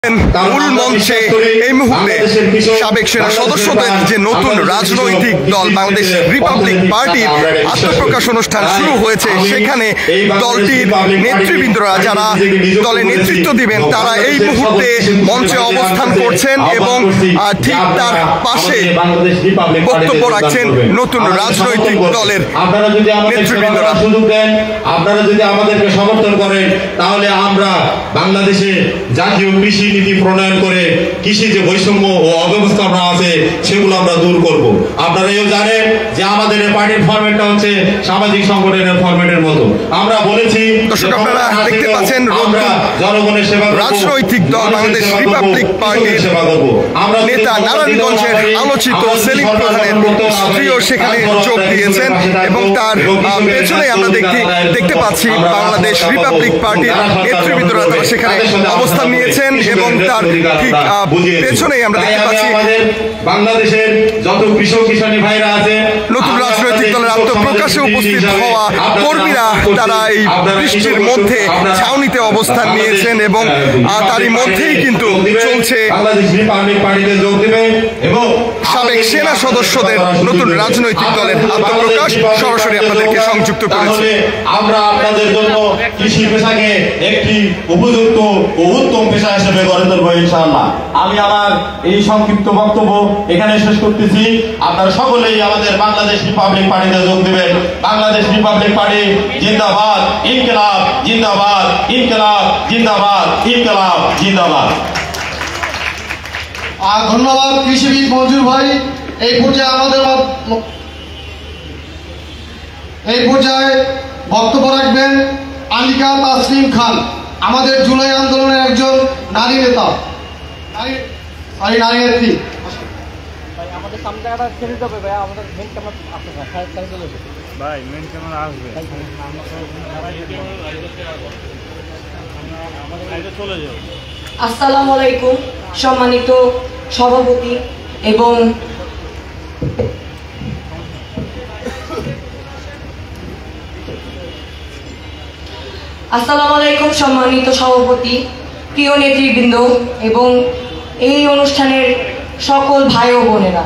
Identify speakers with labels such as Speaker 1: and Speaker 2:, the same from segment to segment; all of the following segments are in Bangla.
Speaker 1: মূল মঞ্চে এই মুহূর্তে সাবেক সেনা সদস্যদের যে নতুন রাজনৈতিক দল বাংলাদেশ রিপাবলিক পার্টির আত্মপ্রকাশ অনুষ্ঠান শুরু হয়েছে, সেখানে দলটির নেতৃবৃন্দরা যারা দলে নেতৃত্ব দিবেন তারা এই মুহূর্তে মঞ্চে অবস্থান করছেন এবং ঠিক তার পাশে বক্তব্য রাখছেন নতুন রাজনৈতিক দলের নেতৃবৃন্দরা।
Speaker 2: আপনারা যদি আমাদেরকে সমর্থন করেন তাহলে আমরা বাংলাদেশে জাতীয় কৃষি নীতি প্রণয়ন করে কৃষি যে বৈষম্য ও অব্যবস্থাপনা আছে সেগুলো আমরা দূর করব। আপনারা এও জানেন যে আমাদের এই পার্টির ফরম্যাটটা হচ্ছে সামাজিক সংগঠনের ফরম্যাটের মতো। আমরা বলেছি
Speaker 1: আপনারা দেখতে পাচ্ছেন
Speaker 2: জনগণের সেবা
Speaker 1: রাজনৈতিক দল বাংলাদেশ রিপাবলিক পার্টির
Speaker 2: সেবা করব। আমরা
Speaker 1: নেতা নারায়ণগঞ্জের আলোচিত সেলিম প্রধানের স্ত্রীও সেখানে যোগ দিয়েছেন এবং তার পেছনে আমরা দেখতে পাচ্ছি বাংলাদেশ রিপাবলিক পার্টির নেতৃবৃন্দরা তারা সেখানে অবস্থান নিয়েছেন এবং তার ঠিক পেছনেই আমরা দেখতে পাচ্ছি
Speaker 2: বাংলাদেশের যত কৃষক কিষানী ভাইরা আছে
Speaker 1: নতুন রাজনৈতিক দলের আত্মপ্রকাশে উপস্থিত হওয়া কর্মীরা তারা এই বৃষ্টির মধ্যে ছাউনিতে অবস্থান নিয়েছেন এবং তারই মধ্যেই কিন্তু চলছে সাবেক সেনা সদস্যদের নতুন রাজনৈতিক দলের আত্মপ্রকাশ। সরাসরি আপনাদেরকে সংযুক্ত করেছে।
Speaker 2: আমরা আপনাদের জন্য কৃষি পেশাকে একটি উপযুক্ত ও উত্তম পেশা হিসেবে গড়ে তুলব ইনশাআল্লাহ। আমি আমার এই সংক্ষিপ্ত বক্তব্য এখানে শেষ করতেছি। আপনারা সকলেই আমাদের বাংলাদেশ রিপাবলিক পার্টিতে যোগ দেবেন। বাংলাদেশ রিপাবলিক পার্টি জিন্দাবাদ, ইনকিলাব জিন্দাবাদ, ইনকিলাব জিন্দাবাদ, ইনকিলাব জিন্দাবাদ।
Speaker 3: ধন্যবাদ কৃষিবিদ মঞ্জুর ভাই। এই পর্যায়ে বক্তব্য রাখবেন আনিকা তাসলিম খান, আমাদের জুলাই আন্দোলনের একজন নারী নেতা, নারী নেত্রী।
Speaker 4: আসসালামু আলাইকুম সম্মানিত সভাপতি এবং প্রিয় নেতৃবৃন্দ এবং এই অনুষ্ঠানের সকল ভাই ও বোনেরা,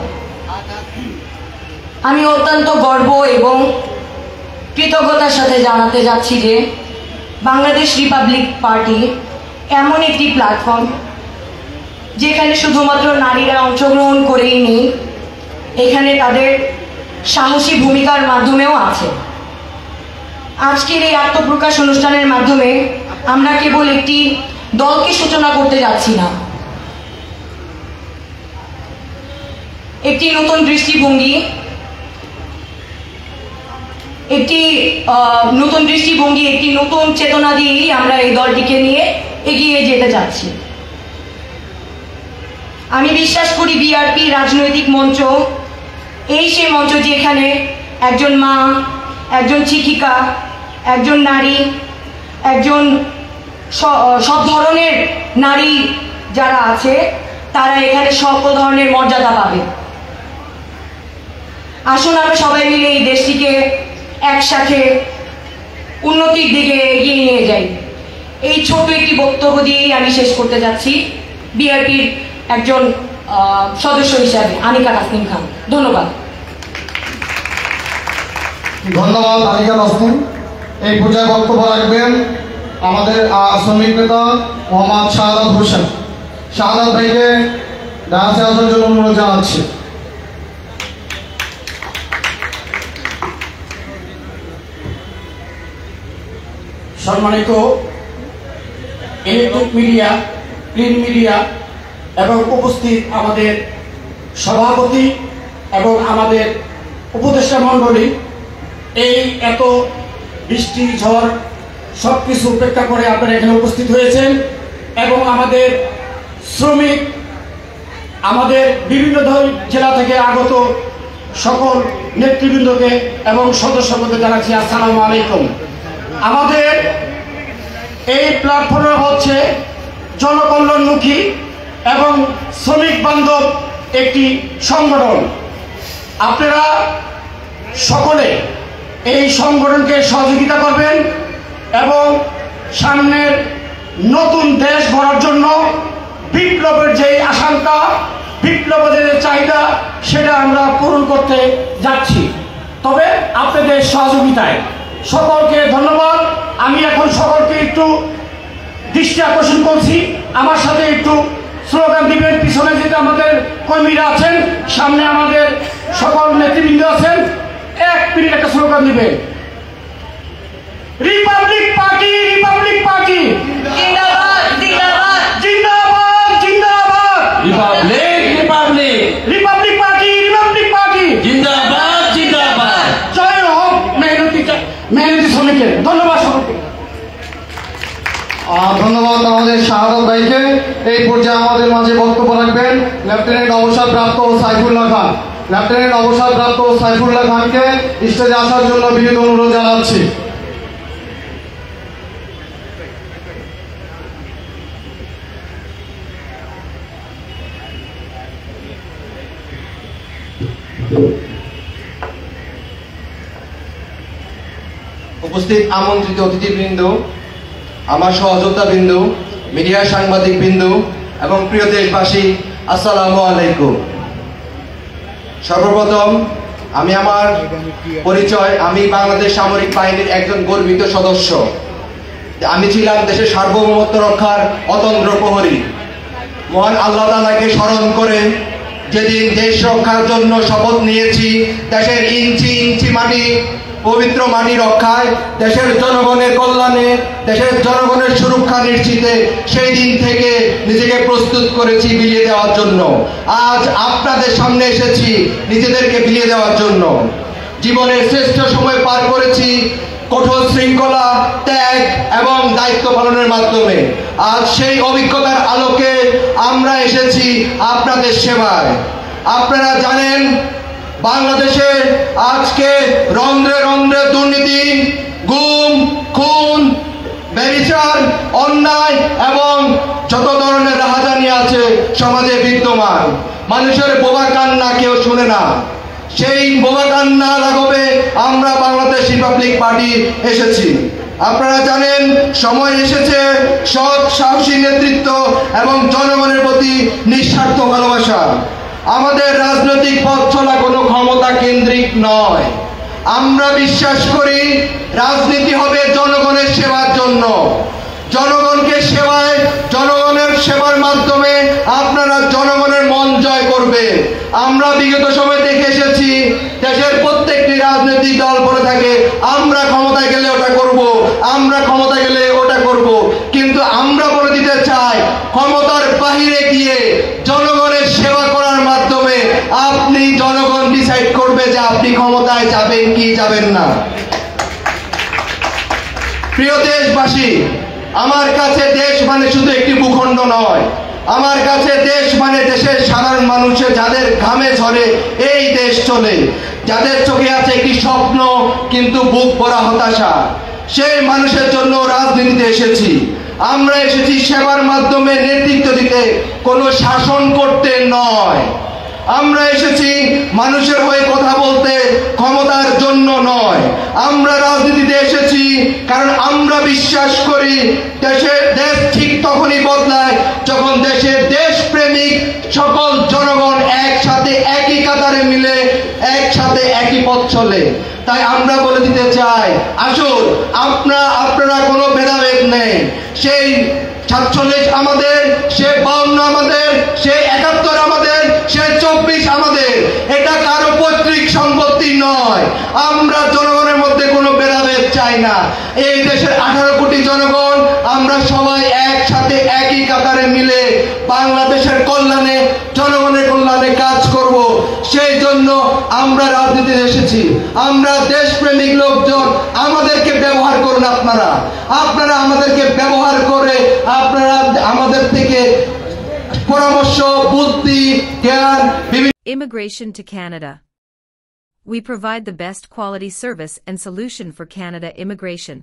Speaker 4: আমি অত্যন্ত গর্ব এবং কৃতজ্ঞতার সাথে জানাতে যাচ্ছি যে বাংলাদেশ রিপাবলিক পার্টি এমন একটি প্ল্যাটফর্ম যেখানে শুধুমাত্র নারীরা অংশগ্রহণ করেই নেই, এখানে তাদের সাহসী ভূমিকার মাধ্যমেও আছে। আজকের এই আত্মপ্রকাশ অনুষ্ঠানের মাধ্যমে আমরা কেবল একটি দলকে সূচনা করতে যাচ্ছি না, একটি নতুন দৃষ্টিভঙ্গি, একটি নতুন চেতনা দিয়েই আমরা এই দলটিকে নিয়ে এগিয়ে যেতে চাচ্ছি। আমি বিশ্বাস করি বিআরপি রাজনৈতিক মঞ্চ সেই মঞ্চ যেখানে একজন মা, একজন শিক্ষিকা, একজন নারী, একজন সব ধরনের নারী যারা আছে তারা এখানে সকল ধরনের মর্যাদা পাবে। আসুন আমরা সবাই মিলে এই দেশটিকে একসাথে উন্নতির দিকে এগিয়ে নিয়ে যাই। এই ছোট একটি বক্তব্য দিয়েই আমি শেষ করতে যাচ্ছি বিআরপির একজন সদস্য হিসাবে আনিকা তাসলিম খান। ধন্যবাদ।
Speaker 3: ধন্যবাদ আনিকা তাসলিম। এই পর্যায়ে বক্তব্য রাখবেন আমাদের শ্রমিক নেতা মোহাম্মদ শাহাদাত হোসেন। শাহাদাত ভাইকে ডান্সে আসার জন্য অনুরোধ জানাচ্ছি।
Speaker 5: সম্মানিত ইলেকট্রিক মিডিয়া, প্রিন্ট মিডিয়া এবং উপস্থিত আমাদের সভাপতি এবং আমাদের উপদেষ্টা মণ্ডলী, এই এত বৃষ্টি ঝড় সব কিছু উপেক্ষা করে আপনারা এখানে উপস্থিত হয়েছেন এবং আমাদের শ্রমিক, আমাদের বিভিন্ন জেলা থেকে আগত সকল নেতৃবৃন্দকে এবং সদস্যকে জানাচ্ছি আসসালামু আলাইকুম। আমাদের এই প্ল্যাটফর্ম হচ্ছে জনকল্যাণমুখী এবং শ্রমিক বান্ধব একটি সংগঠন। আপনারা সকলে এই সংগঠনকে সহযোগিতা করবেন এবং সামনের নতুন দেশ গড়ার জন্য আকাঙ্ক্ষা, বিপ্লবীদের যে চাহিদা, সেটা আমরা পূরণ করতে যাচ্ছি, তবে আপনাদের সহযোগিতায়। সকলকে ধন্যবাদ। আমি এখন সকলকে একটু দৃষ্টি আকর্ষণ করছি, আমার সাথে একটু স্লোগান দিবেন। পিছনে যেটা আমাদের কর্মীরা আছেন, সামনে আমাদের সকল নেতৃবৃন্দ আছেন, 1 মিনিট একটা স্লোগান দিবেন। রিপাবলিক পার্টি, রিপাবলিক পার্টি
Speaker 4: জিন্দাবাদ জিন্দাবাদ
Speaker 5: জিন্দাবাদ জিন্দাবাদ,
Speaker 6: Republic Republic
Speaker 5: Republic party, Republic party
Speaker 6: জিন্দাবাদ জিন্দাবাদ।
Speaker 5: জয় হোক মেহনতি শ্রমিকের। ধন্যবাদ সকলকে।
Speaker 3: ধন্যবাদ আমাদের শাহাদাত ভাইকে। এই পর্যায়ে আমাদের মাঝে বক্তব্য রাখবেন লেফটেন্যান্ট অবসরপ্রাপ্ত সাইফুল্লাহ খান। লেফটেন্যান্ট অবসরপ্রাপ্ত সাইফুল্লাহ খানকে স্টেজে আসার জন্য বিনীত অনুরোধ জানাচ্ছি।
Speaker 7: উপস্থিত আমন্ত্রিত অতিথিবৃন্দ, আমার সহযোদ্ধাবৃন্দ, মিডিয়া সাংবাদিকবৃন্দ এবং প্রিয় দেশবাসী, আসসালামু আলাইকুম। সর্বপ্রথম আমি আমার পরিচয়, আমি বাংলাদেশ সামরিক বাহিনীর একজন গর্বিত সদস্য। আমি ছিলাম দেশের সার্বভৌমত্ব রক্ষার অতন্দ্র প্রহরী। মহান আল্লাহ তাআলাকে স্মরণ করে যেদিন দেশ রক্ষার জন্য শপথ নিয়েছি, দেশের ইঞ্চি ইঞ্চি মাটি, পবিত্র মাটি রক্ষায়, দেশের জনগণের কল্যাণে, দেশের জনগণের সুরক্ষা নিশ্চিতে, সেই দিন থেকে নিজেকে প্রস্তুত করেছি বিলিয়ে দেওয়ার জন্য। আজ আপনাদের সামনে এসেছি নিজেদেরকে বিলিয়ে দেওয়ার জন্য। জীবনের শ্রেষ্ঠ সময় পার করেছি কঠোর শৃঙ্খলা, ত্যাগ এবং দায়িত্ব পালনের মাধ্যমে। আজ সেই অভিজ্ঞতার আলোকে আমরা এসেছি আপনাদের সেবায়। আপনারা জানেন বাংলাদেশে আজকে রন্ধ্রে রন্ধ্রে দুর্নীতি, গুম, খুন, ব্যভিচার, অন্যায় এবং যত ধরনের রাহাজানি আছে সমাজে বিদ্যমান। মানুষের বোবা কান্না কেউ শুনে না। সেই বোবা কান্না লাঘবে আমরা বাংলাদেশ রিপাবলিক পার্টি এসেছি। আপনারা জানেন সময় এসেছে সৎ সাহসী নেতৃত্ব এবং জনগণের প্রতি নিঃস্বার্থ ভালোবাসা। আমাদের রাজনৈতিক পথ চলা কোনো ক্ষমতা কেন্দ্রিক নয়। আমরা বিশ্বাস করি রাজনীতি হবে জনগণের সেবার জন্য। জনগণকে সেবায়, জনগণের সেবার মাধ্যমে আপনারা জনগণের মন জয় করবে। আমরা বিগত সময় দেখে এসেছি দেশের প্রত্যেকটি রাজনৈতিক দল বলে থাকে আমরা ক্ষমতায় গেলে ওটা করব, আমরা ক্ষমতায় গেলে ওটা করব। কিন্তু আমরা বলে দিতে চাই ক্ষমতার বাহিরে গিয়ে জনগণের সেবা করার মাধ্যমে আপনি জনগণ ডিসাইড করবে যে আপনি ক্ষমতায় যাবেন কি যাবেন না। প্রিয় দেশবাসী, আমার কাছে দেশ মানে শুধু একটি ভূখণ্ড নয়। আমার কাছে দেশ মানে দেশের সাধারণ মানুষের যাদের ঘামে ঝরে এই দেশ চলে, যাদের চোখে আছে একটি স্বপ্ন কিন্তু বুক ভরা হতাশা, সেই মানুষের জন্য রাজনীতিতে এসেছি। আমরা এসেছি সেবার মাধ্যমে নেতৃত্ব দিতে, কোনো শাসন করতে নয়। আমরা এসেছি মানুষের হয়ে কথা বলতে, ক্ষমতার জন্য নয়। আমরা রাজনীতিতে এসেছি কারণ আমরা বিশ্বাস করি দেশ ঠিক তখনই বদলায় যখন দেশের দেশপ্রেমিক সকল জনগণ একসাথে একই কাতারে মিলে একসাথে একই পথ চলে। তাই আমরা বলে দিতে চাই আসুন, আপনারা কোনো ভেদাভেদ নেই। সেই 47 আমাদের, সে 52 আমাদের, সে 71 আমাদের, সে 24 আমাদের। এটা কারো পৈতৃক সম্পত্তি নয়। আমরা জনগণের মধ্যে কোনো ভেদাভেদ চাই না। এই দেশের 18 কোটি জনগণ আমরা সবাই একসাথে একই কাতারে মিলে বাংলাদেশের কল্যাণে, জনগণের কল্যাণে কাজ করব। সেই জন্য আমরা রাজনীতিতে এসেছি। আমরা দেশপ্রেমিক লোকজন, আমাদেরকে ব্যবহার করুন। আপনারা আমাদেরকে ব্যবহার করে আপনারা আমাদের থেকে পরামর্শ, বুদ্ধি, জ্ঞান।
Speaker 8: Immigration to Canada. We provide the best quality service and solution for Canada immigration.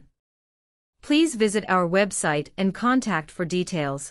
Speaker 8: Please visit our website and contact for details.